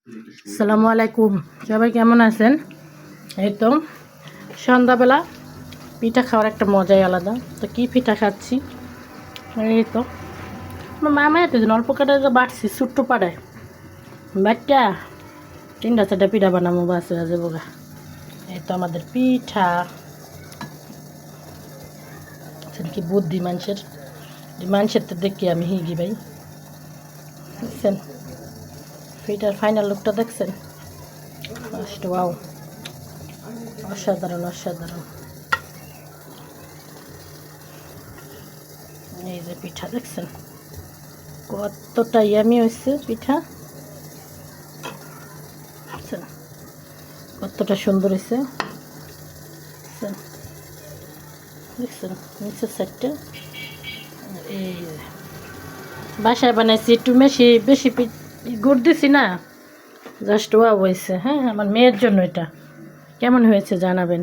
আসসালামু আলাইকুম, সবাই কেমন আছেন? এই তো সন্ধ্যাবেলা পিঠা খাওয়ার একটা মজাই আলাদা। তো কী পিঠা খাচ্ছি, এই তো আমার মামা এতদিন অল্প কাটায় বাড়ছি ছোট্ট পাড়ায় বাচ্চা 3-4টা পিঠা বানাবো, বাস হয়ে যাবো গা। এই তো আমাদের পিঠা, কি বুদ্ধি মানুষের তো দেখি আমি হিগি ভাই। দেখছেন পিঠার ফাইনাল লুকটা, দেখছেন? ওয়াও, অসাধারণ অসাধারণ। এই যে পিঠা দেখছেন কতটা ইয়ামি হয়েছে, পিঠা কতটা সুন্দর হয়েছে, দেখছেন নিচের সাইডটা। এই বাসায় বানাইছি, একটু বেশি গুড় দিছি না, জাস্ট ওয়াও হয়েছে। হ্যাঁ, আমার মেয়ের জন্য এটা। কেমন হয়েছে জানাবেন।